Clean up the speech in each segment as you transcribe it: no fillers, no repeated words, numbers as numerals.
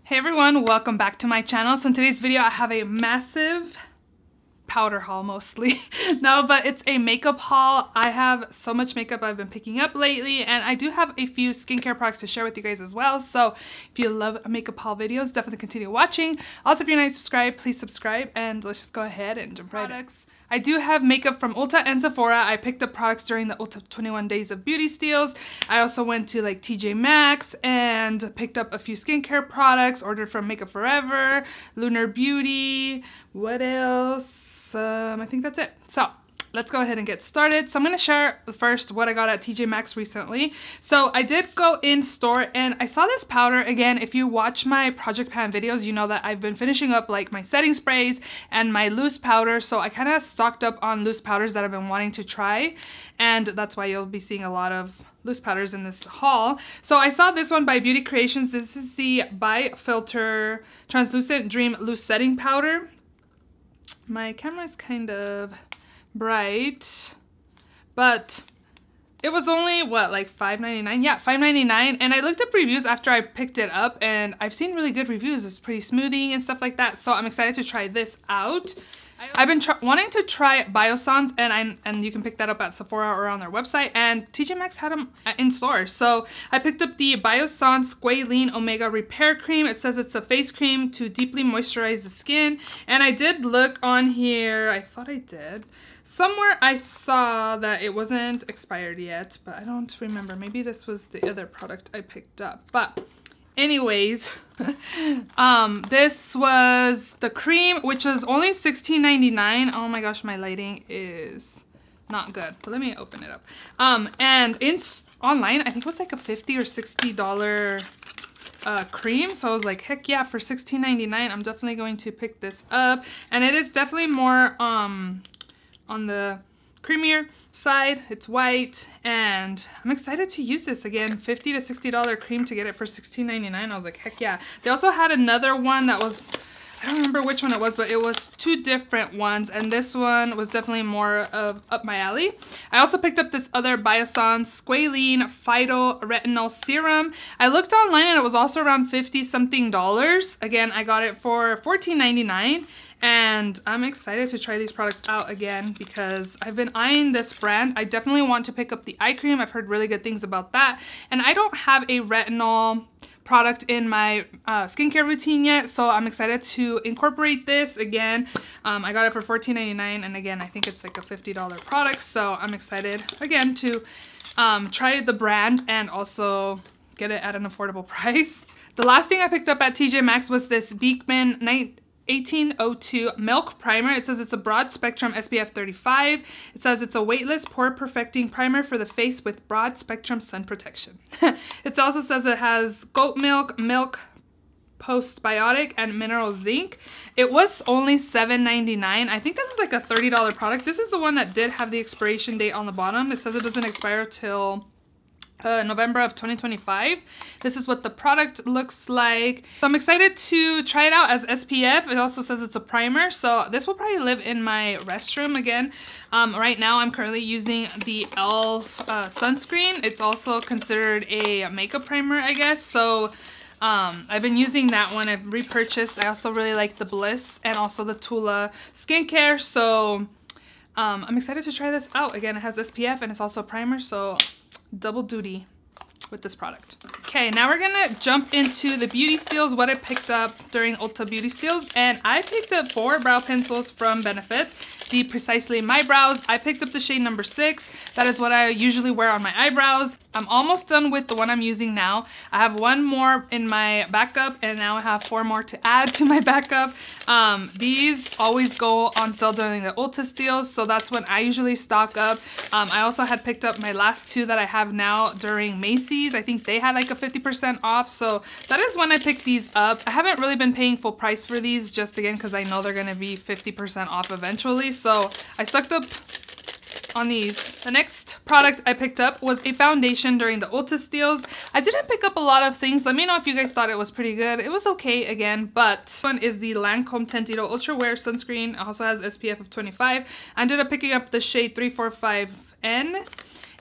Hey everyone, welcome back to my channel. So in today's video I have a massive powder haul mostly. No, but it's a makeup haul. I have so much makeup I've been picking up lately, and I do have a few skincare products to share with you guys as well. So if you love makeup haul videos, definitely continue watching. Also, if you're not subscribed, please subscribe, and let's just go ahead and jump right in. I do have makeup from Ulta and Sephora. I picked up products during the Ulta 21 Days of Beauty Steals. I also went to like TJ Maxx and picked up a few skincare products, ordered from Makeup Forever, Lunar Beauty, what else? I think that's it. So let's go ahead and get started. So I'm going to share first what I got at TJ Maxx recently. So I did go in store and I saw this powder. Again, if you watch my Project Pan videos, you know that I've been finishing up like my setting sprays and my loose powder. So I kind of stocked up on loose powders that I've been wanting to try. And that's why you'll be seeing a lot of loose powders in this haul. So I saw this one by Beauty Creations. This is the By Filter Translucent Dream Loose Setting Powder. My camera is kind of bright, but it was only what, like $5.99? Yeah, $5.99. And I looked up reviews after I picked it up and I've seen really good reviews. It's pretty smoothing and stuff like that, so I'm excited to try this out. I've been wanting to try Biossance, and you can pick that up at Sephora or on their website, and TJ Maxx had them in stores. So I picked up the Biossance Squalene Omega Repair Cream. It says it's a face cream to deeply moisturize the skin, and I did look on here, I thought I did. Somewhere I saw that it wasn't expired yet, but I don't remember. Maybe this was the other product I picked up. But anyways, this was the cream, which was only $16.99. Oh my gosh, my lighting is not good. But let me open it up. And online, I think it was like a $50 or $60 cream. So I was like, heck yeah, for $16.99, I'm definitely going to pick this up. And it is definitely more on the creamier side. It's white, and I'm excited to use this. Again, $50 to $60 cream to get it for $16.99. I was like, heck yeah. They also had another one that was, I don't remember which one it was, but it was two different ones, and this one was definitely more of up my alley. I also picked up this other Biossance Squalene Phyto Retinol Serum. I looked online and it was also around 50 something dollars. Again, I got it for $14.99. And I'm excited to try these products out again because I've been eyeing this brand. I definitely want to pick up the eye cream. I've heard really good things about that. And I don't have a retinol product in my skincare routine yet, so I'm excited to incorporate this again. I got it for $14.99, and again, I think it's like a $50 product, so I'm excited again to try the brand and also get it at an affordable price. The last thing I picked up at TJ Maxx was this Beekman 1802 Milk Primer. It says it's a broad spectrum SPF 35. It says it's a weightless pore perfecting primer for the face with broad spectrum sun protection. It also says it has goat milk, milk postbiotic, and mineral zinc. It was only $7.99. I think this is like a $30 product. This is the one that did have the expiration date on the bottom. It says it doesn't expire till November of 2025. This is what the product looks like. So I'm excited to try it out as SPF. It also says it's a primer, so this will probably live in my restroom again. Right now I'm currently using the e.l.f. sunscreen. It's also considered a makeup primer, I guess. So I've been using that one. I've repurchased. I also really like the Bliss and also the Tula skincare. So I'm excited to try this out. Again, it has SPF and it's also a primer, so double duty with this product. Okay, now we're gonna jump into the beauty steals, what I picked up during Ulta Beauty Steals. And I picked up 4 brow pencils from Benefit, the Precisely My Brows. I picked up the shade number 6. That is what I usually wear on my eyebrows. I'm almost done with the one I'm using now. I have one more in my backup, and now I have 4 more to add to my backup. These always go on sale during the Ulta steals, so that's when I usually stock up. I also had picked up my last 2 that I have now during Macy's. I think they had like a 50% off, so that is when I picked these up. I haven't really been paying full price for these, just again because I know they're gonna be 50% off eventually, so I stocked up on these. The next product I picked up was a foundation during the Ulta steals. I didn't pick up a lot of things. Let me know if you guys thought it was pretty good. It was okay again, but this one is the Lancome Tentido Ultra Wear Sunscreen. It also has SPF of 25. I ended up picking up the shade 345N.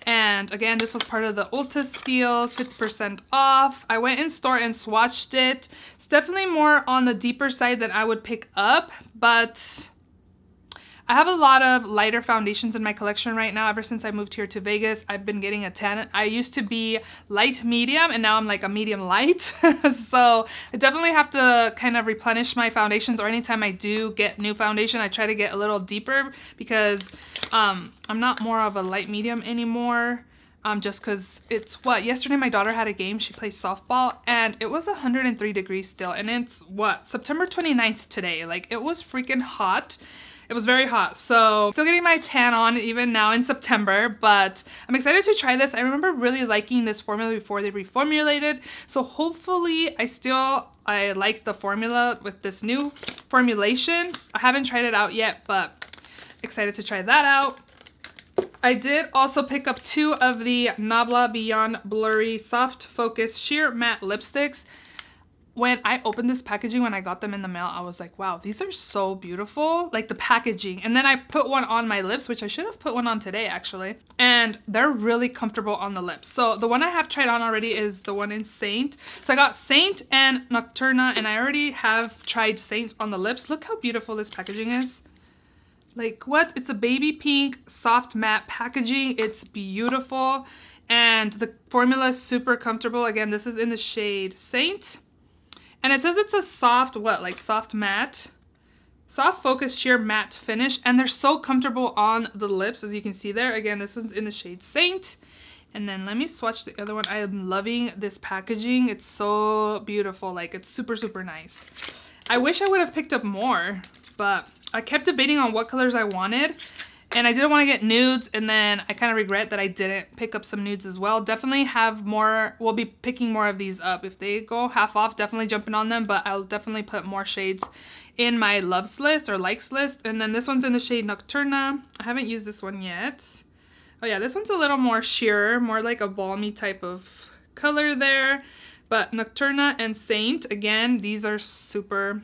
And again, this was part of the Ulta steals, 50% off. I went in store and swatched it. It's definitely more on the deeper side than I would pick up, but I have a lot of lighter foundations in my collection right now. Ever since I moved here to Vegas, I've been getting a tan. I used to be light medium and now I'm like a medium light. So I definitely have to kind of replenish my foundations, or anytime I do get new foundation, I try to get a little deeper because I'm not more of a light medium anymore. Just because it's what, yesterday my daughter had a game, she plays softball, and it was 103 degrees still, and it's what, September 29th today. Like, it was freaking hot. It was very hot, so still getting my tan on even now in September, but I'm excited to try this. I remember really liking this formula before they reformulated, so hopefully I like the formula with this new formulation. I haven't tried it out yet, but excited to try that out. I did also pick up 2 of the Nabla Beyond Blurry Soft Focus Sheer Matte Lipsticks. When I opened this packaging, when I got them in the mail, I was like, wow, these are so beautiful, like the packaging. And then I put one on my lips, which I should have put one on today actually, and they're really comfortable on the lips. So the one I have tried on already is the one in Saint. So I got Saint and Nocturna, and I already have tried Saint on the lips. Look how beautiful this packaging is. Like, what? It's a baby pink soft matte packaging. It's beautiful, and the formula is super comfortable. Again, this is in the shade Saint. And it says it's a soft, what, like soft matte? Soft focus sheer matte finish. And they're so comfortable on the lips, as you can see there. Again, this one's in the shade Saint. And then let me swatch the other one. I am loving this packaging. It's so beautiful. Like, it's super, super nice. I wish I would have picked up more, but I kept debating on what colors I wanted. And I didn't want to get nudes, and then I kind of regret that I didn't pick up some nudes as well. Definitely have more, we'll be picking more of these up. If they go half off, definitely jumping on them, but I'll definitely put more shades in my loves list or likes list. And then this one's in the shade Nocturna. I haven't used this one yet. Oh yeah, this one's a little more sheer, more like a balmy type of color there. But Nocturna and Saint, again, these are super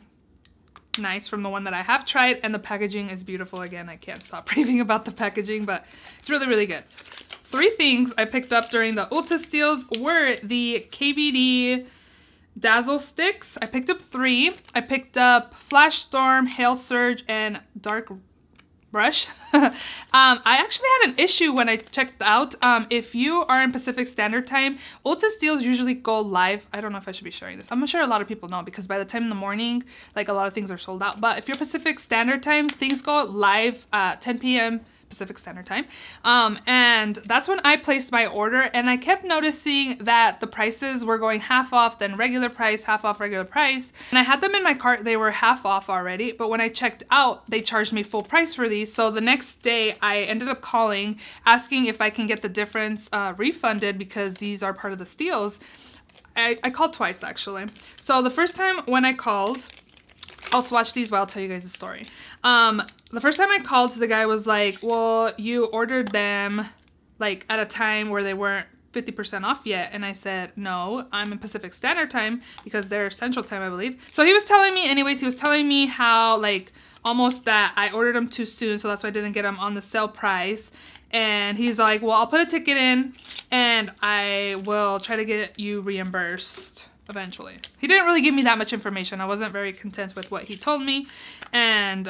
nice from the one that I have tried, and the packaging is beautiful. Again, I can't stop raving about the packaging, but it's really, really good. 3 things I picked up during the Ulta steals were the KVD Dazzle Sticks. I picked up 3. I picked up Flash Storm, Hail Surge, and Dark Brush. I actually had an issue when I checked out. If you are in Pacific Standard Time, Ulta steals usually go live. I don't know if I should be sharing this. I'm sure a lot of people know, because by the time in the morning, like, a lot of things are sold out. But if you're Pacific Standard Time, things go live at 10 p.m. Pacific Standard Time. And that's when I placed my order, and I kept noticing that the prices were going half off, then regular price, half off, regular price. And I had them in my cart, they were half off already, but when I checked out, they charged me full price for these. So the next day I ended up calling, asking if I can get the difference refunded, because these are part of the steals. I called twice actually. So the first time when I called, I'll swatch these, but I'll tell you guys the story. The first time I called, the guy was like, well, you ordered them like at a time where they weren't 50% off yet. And I said, no, I'm in Pacific Standard Time, because they're Central Time, I believe. So he was telling me, anyways, he was telling me how, like, almost that I ordered them too soon, so that's why I didn't get them on the sale price. And he's like, well, I'll put a ticket in and I will try to get you reimbursed eventually. He didn't really give me that much information. I wasn't very content with what he told me, and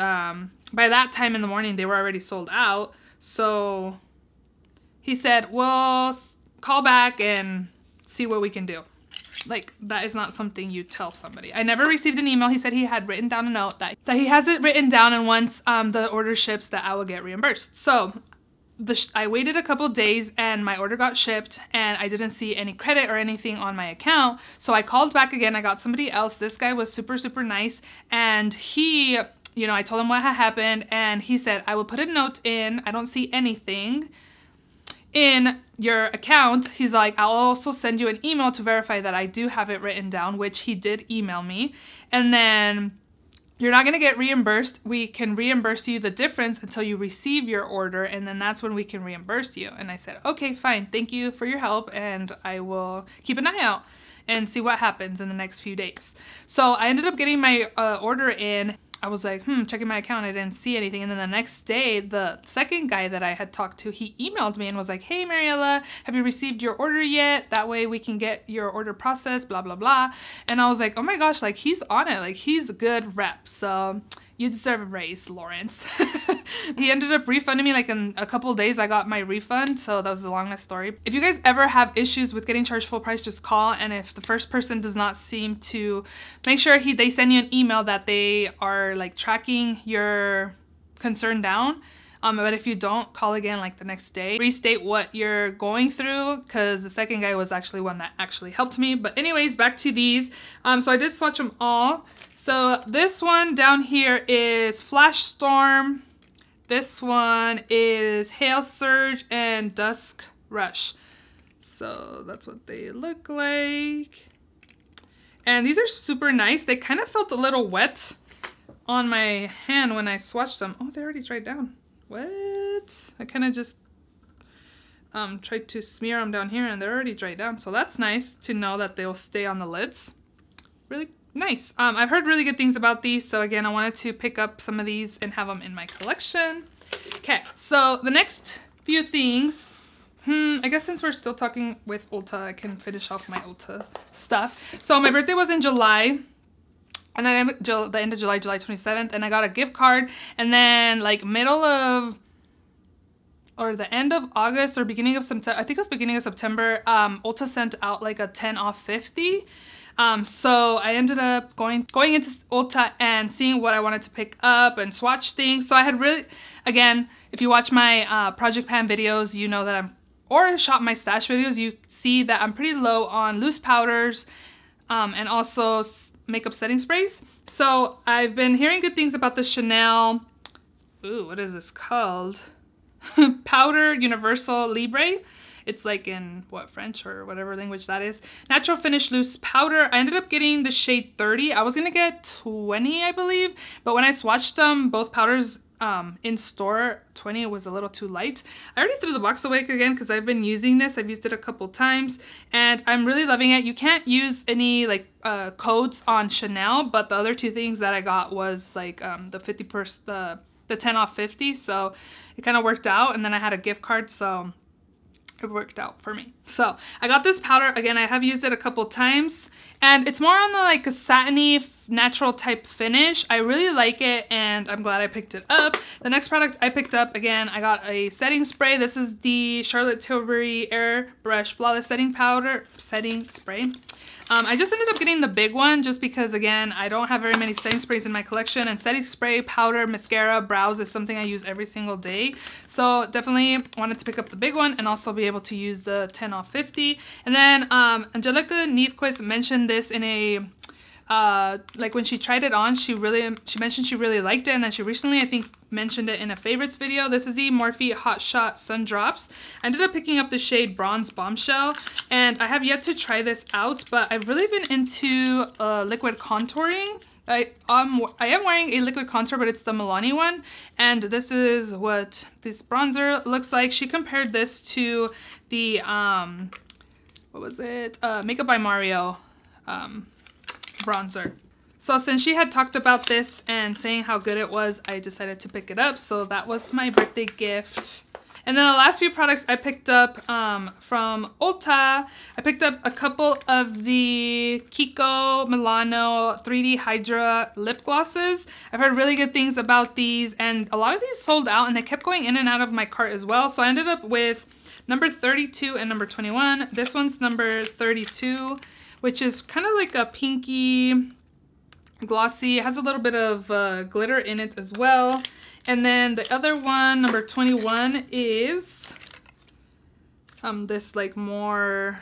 by that time in the morning they were already sold out. So he said, well, call back and see what we can do. Like, that is not something you tell somebody. I never received an email. He said he had written down a note that he has it written down, and once the order ships that I will get reimbursed. So I waited a couple days and my order got shipped, and I didn't see any credit or anything on my account. So I called back again. I got somebody else. This guy was super, super nice, and he, you know, I told him what had happened, and he said, I will put a note in. I don't see anything in your account. He's like, I'll also send you an email to verify that I do have it written down, which he did email me. And then you're not going to get reimbursed. We can reimburse you the difference until you receive your order, and then that's when we can reimburse you. And I said, okay, fine. Thank you for your help, and I will keep an eye out and see what happens in the next few days. So I ended up getting my order in, I was like, checking my account, I didn't see anything. And then the next day, the second guy that I had talked to, he emailed me and was like, hey, Mariela, have you received your order yet? That way we can get your order processed, blah, blah, blah. And I was like, oh my gosh, like he's on it. Like he's a good rep. So you deserve a raise, Lawrence. He ended up refunding me. Like in a couple days, I got my refund. So that was the longest story. If you guys ever have issues with getting charged full price, just call. And if the first person does not seem to, make sure they send you an email that they are like tracking your concern down. But if you don't, call again like the next day. Restate what you're going through, because the second guy was actually one that actually helped me. But anyways, back to these. So I did swatch them all. So this one down here is Flash Storm. This one is Hail Surge and Dusk Rush. So that's what they look like. And these are super nice. They kind of felt a little wet on my hand when I swatched them. Oh, they already dried down. What? I kind of just tried to smear them down here and they're already dried down. So that's nice to know that they'll stay on the lids. Really nice. I've heard really good things about these. So again, I wanted to pick up some of these and have them in my collection. Okay, so the next few things. I guess since we're still talking with Ulta, I can finish off my Ulta stuff. So my birthday was in July. And then the end of July, July 27th, and I got a gift card. And then like middle of, or the end of August or beginning of September, I think it was beginning of September, Ulta sent out like a 10 off 50. So I ended up going into Ulta and seeing what I wanted to pick up and swatch things. So I had really, again, if you watch my Project Pan videos, you know that or shop my stash videos, you see that I'm pretty low on loose powders and also makeup setting sprays. So I've been hearing good things about the Chanel, ooh, what is this called? Powder Universal Libre. It's like in what, French or whatever language that is. Natural Finish Loose Powder. I ended up getting the shade 30. I was gonna get 20, I believe, but when I swatched them, both powders in store, 20 was a little too light. I already threw the box away again because I've been using this. I've used it a couple times and I'm really loving it. You can't use any like codes on Chanel, but the other two things that I got was like the 50%, the 10 off 50. So it kind of worked out, and then I had a gift card, so it worked out for me. So I got this powder. Again, I have used it a couple times and it's more on the like a satiny natural type finish. I really like it and I'm glad I picked it up. The next product I picked up, again, I got a setting spray. This is the Charlotte Tilbury Airbrush Flawless Setting Spray. I just ended up getting the big one just because, again, I don't have very many setting sprays in my collection, and setting spray, powder, mascara, brows is something I use every single day. So definitely wanted to pick up the big one and also be able to use the 10 off 50. And then Angelica Neefquist mentioned this in a like when she tried it on, she mentioned she really liked it, and then she recently, I think, mentioned it in a favorites video. This is the Morphe Hot Shot Sun Drops. I ended up picking up the shade Bronze Bombshell, and I have yet to try this out, but I've really been into liquid contouring. I am wearing a liquid contour, but it's the Milani one, and this is what this bronzer looks like. She compared this to the what was it, Makeup by Mario bronzer. So since she had talked about this and saying how good it was, I decided to pick it up. So that was my birthday gift. And then the last few products I picked up from Ulta. I picked up a couple of the Kiko Milano 3D Hydra lip glosses. I've heard really good things about these, and a lot of these sold out and they kept going in and out of my cart as well. So I ended up with number 32 and number 21. This one's number 32, which is kind of like a pinky glossy. It has a little bit of glitter in it as well. And then the other one, number 21, is this like more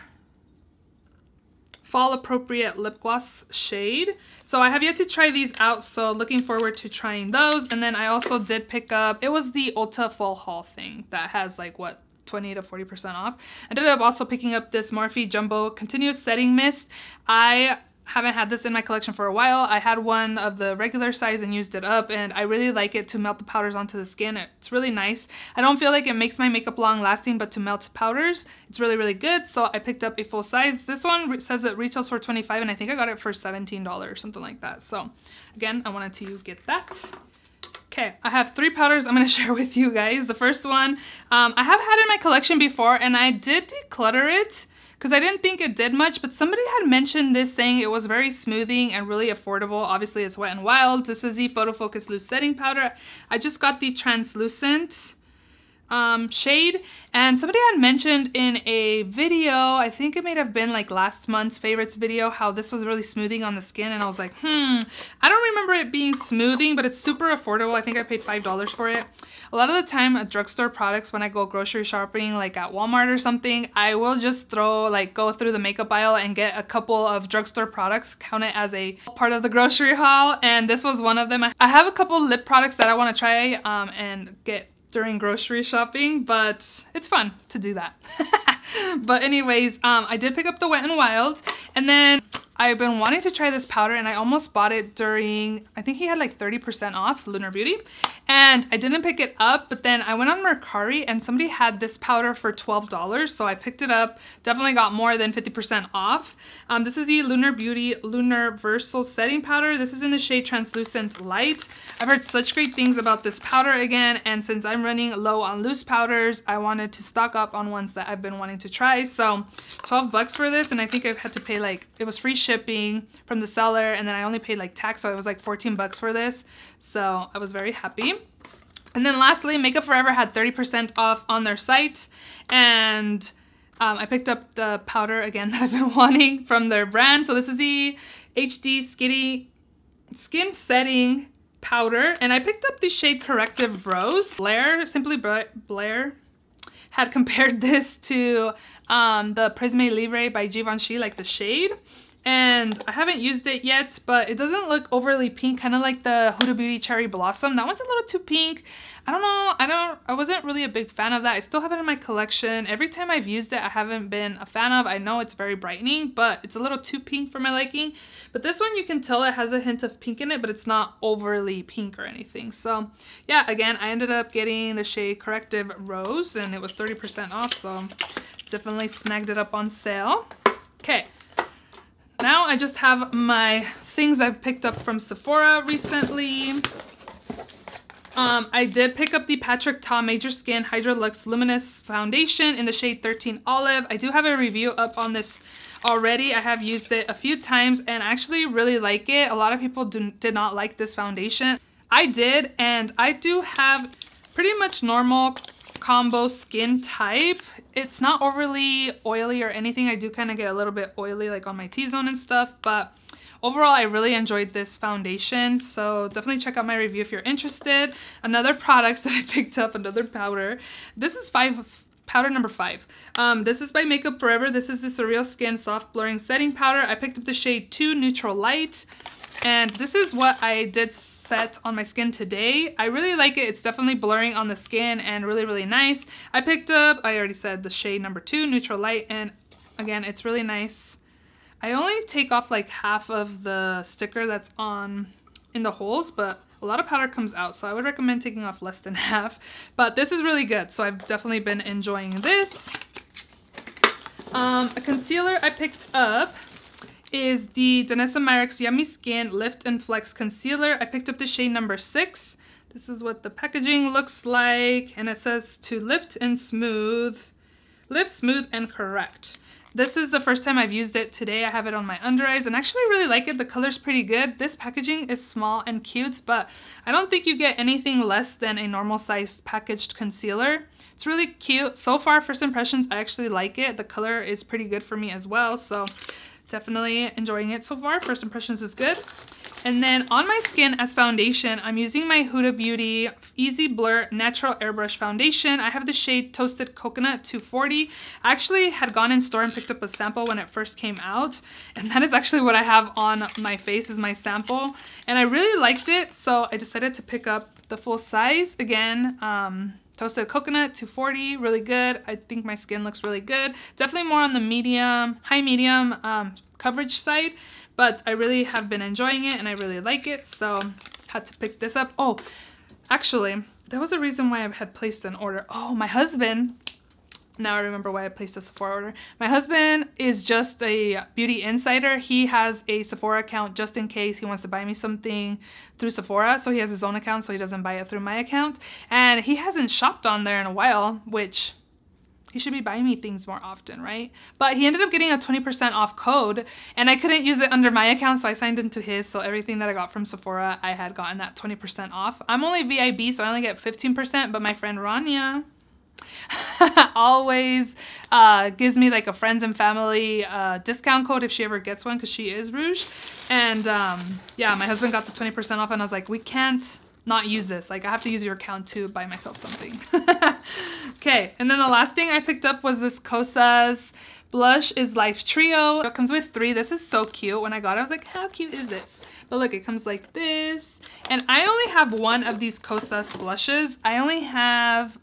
fall appropriate lip gloss shade. So I have yet to try these out, so looking forward to trying those. And then I also did pick up, it was the Ulta fall haul thing that has like what, 20 to 40% off. I ended up also picking up this Morphe Jumbo Continuous Setting Mist. I haven't had this in my collection for a while. I had one of the regular size and used it up, and I really like it to melt the powders onto the skin. It's really nice. I don't feel like it makes my makeup long lasting, but to melt powders, it's really, really good. So I picked up a full size. This one says it retails for $25, and I think I got it for $17, something like that. So again, I wanted to get that. Okay, I have 3 powders I'm going to share with you guys. The first one, I have had in my collection before, and I did declutter it because I didn't think it did much, but somebody had mentioned this saying it was very smoothing and really affordable. Obviously, it's Wet n Wild. This is the Photo Focus Loose Setting Powder. I just got the translucent shade, and somebody had mentioned in a video, I think it may have been like last month's favorites video, how this was really smoothing on the skin, and I was like, I don't remember it being smoothing, but it's super affordable. I think I paid $5 for it. A lot of the time at drugstore products, when I go grocery shopping, like at Walmart or something, I will just go through the makeup aisle and get a couple of drugstore products, count it as a part of the grocery haul, and this was one of them. I have a couple lip products that I want to try and get during grocery shopping, but it's fun to do that. But anyways, I did pick up the Wet n Wild, and then I've been wanting to try this powder, and I almost bought it during, I think he had like 30% off, Lunar Beauty, and I didn't pick it up, but then I went on Mercari and somebody had this powder for $12, so I picked it up. Definitely got more than 50% off. This is the Lunar Beauty Universal Setting Powder. This is in the shade Translucent Light. I've heard such great things about this powder again, and since I'm running low on loose powders, I wanted to stock up on ones that I've been wanting to try. So $12 for this, and I think I've had to pay like, it was free shipping from the seller, and then I only paid like tax, so it was like $14 for this. So I was very happy. And then lastly, Makeup Forever had 30% off on their site, and I picked up the powder again that I've been wanting from their brand. So this is the HD Skin Setting Powder, and I picked up the shade Corrective Rose. Blair had compared this to the Prisme Libre by Givenchy, like the shade. And I haven't used it yet, but it doesn't look overly pink, kind of like the Huda Beauty Cherry Blossom. That one's a little too pink. I don't know. I wasn't really a big fan of that. I still have it in my collection. Every time I've used it, I haven't been a fan of. I know it's very brightening, but it's a little too pink for my liking. But this one, you can tell it has a hint of pink in it, but it's not overly pink or anything. So yeah, again, I ended up getting the shade Corrective Rose, and it was 30% off, so definitely snagged it up on sale. Okay. Now I just have my things I've picked up from Sephora recently. I did pick up the Patrick Ta Major Skin Hydra Luxe Luminous Foundation in the shade 13 Olive. I do have a review up on this already. I have used it a few times and I actually really like it. A lot of people did not like this foundation. I did, and I do have pretty much normal combo skin type. It's not overly oily or anything. I do kind of get a little bit oily like on my T-zone and stuff, but overall I really enjoyed this foundation, so definitely check out my review if you're interested. Another product that I picked up, another powder. This is powder number 5. This is by Makeup Forever. This is the Surreal Skin Soft Blurring Setting Powder. I picked up the shade 2 Neutral Light, and this is what I did set on my skin today. I really like it. It's definitely blurring on the skin and really, really nice. I picked up, I already said, the shade number 2 Neutral Light, and again, it's really nice. I only take off like half of the sticker that's on in the holes, but a lot of powder comes out, so I would recommend taking off less than half. But this is really good, so I've definitely been enjoying this. A concealer I picked up is the Danessa Myricks Yummy Skin Lift and Flex Concealer. I picked up the shade number 6. This is what the packaging looks like, and it says to lift, smooth and correct. This is the first time I've used it today. I have it on my under eyes and actually really like it. The color's pretty good. This packaging is small and cute, but I don't think you get anything less than a normal sized packaged concealer. It's really cute. So far, first impressions, I actually like it. The color is pretty good for me as well, so definitely enjoying it so far. First impressions is good. And then on my skin as foundation, I'm using my Huda Beauty Easy Blur Natural Airbrush Foundation. I have the shade Toasted Coconut 240. I actually had gone in store and picked up a sample when it first came out, and that is actually what I have on my face, is my sample. And I really liked it, so I decided to pick up the full size again. Toasted Coconut 240, really good. I think my skin looks really good. Definitely more on the medium, high medium coverage side, but I really have been enjoying it and I really like it, so had to pick this up. Oh, actually, there was a reason why I had placed an order. Oh, my husband, now I remember why I placed a Sephora order. My husband is just a beauty insider. He has a Sephora account just in case he wants to buy me something through Sephora. So he has his own account, so he doesn't buy it through my account. And he hasn't shopped on there in a while, which he should be buying me things more often, right? But he ended up getting a 20% off code and I couldn't use it under my account, so I signed into his. So everything that I got from Sephora, I had gotten that 20% off. I'm only VIB, so I only get 15%, but my friend Rania always gives me like a friends and family discount code if she ever gets one, because she is Rouge. And yeah, my husband got the 20% off and I was like, we can't not use this. Like, I have to use your account to buy myself something. Okay, and then the last thing I picked up was this Kosas Blush is Life Trio. It comes with 3. This is so cute. When I got it, I was like, how cute is this? But look, it comes like this. And I only have one of these Kosas blushes. I only have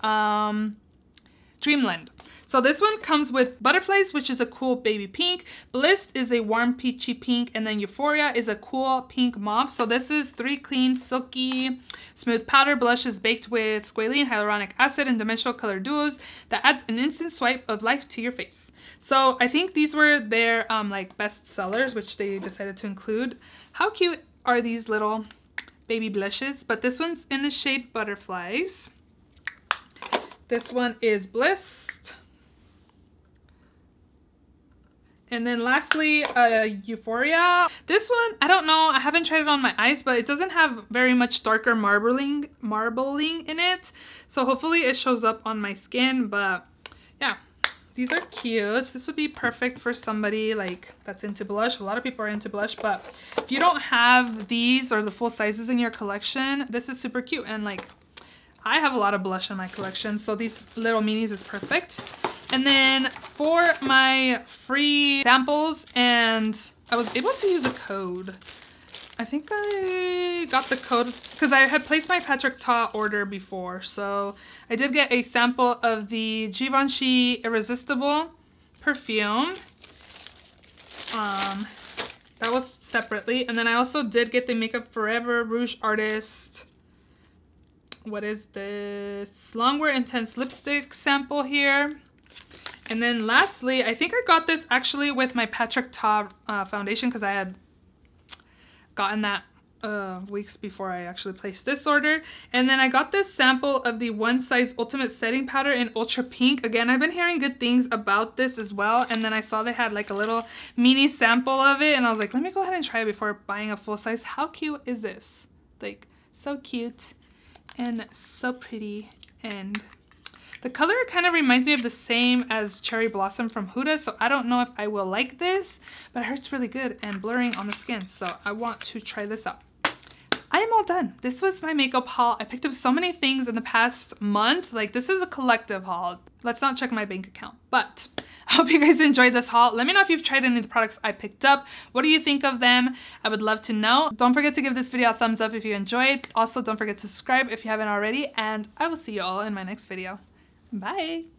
Dreamland. So this one comes with Butterflies, which is a cool baby pink. Bliss is a warm peachy pink. And then Euphoria is a cool pink mauve. So this is 3 clean, silky, smooth powder blushes baked with squalene, hyaluronic acid, and dimensional color duos that adds an instant swipe of life to your face. So I think these were their like best sellers, which they decided to include. How cute are these little baby blushes? But this one's in the shade Butterflies. This one is Bliss. And then lastly, Euphoria. This one, I don't know, I haven't tried it on my eyes, but it doesn't have very much darker marbling in it. So hopefully it shows up on my skin, but yeah, these are cute. This would be perfect for somebody like that's into blush. A lot of people are into blush, but if you don't have these or the full sizes in your collection, this is super cute. And like, I have a lot of blush in my collection, so these little minis is perfect. And then for my free samples, and I was able to use a code. I think I got the code because I had placed my Patrick Ta order before. So I did get a sample of the Givenchy Irresistible perfume. That was separately. And then I also did get the Makeup Forever Rouge Artist. What is this? Longwear Intense Lipstick sample here. And then lastly, I think I got this actually with my Patrick Ta foundation because I had gotten that weeks before I actually placed this order. And then I got this sample of the One Size Ultimate Setting Powder in Ultra Pink. Again, I've been hearing good things about this as well. And then I saw they had like a little mini sample of it. And I was like, let me go ahead and try it before buying a full size. How cute is this? Like, so cute and so pretty. And the color kind of reminds me of the same as Cherry Blossom from Huda, so I don't know if I will like this, but I heard it's really good and blurring on the skin, so I want to try this out. I am all done. This was my makeup haul. I picked up so many things in the past month. Like, this is a collective haul. Let's not check my bank account, but I hope you guys enjoyed this haul. Let me know if you've tried any of the products I picked up. What do you think of them? I would love to know. Don't forget to give this video a thumbs up if you enjoyed. Also, don't forget to subscribe if you haven't already, and I will see you all in my next video. Bye!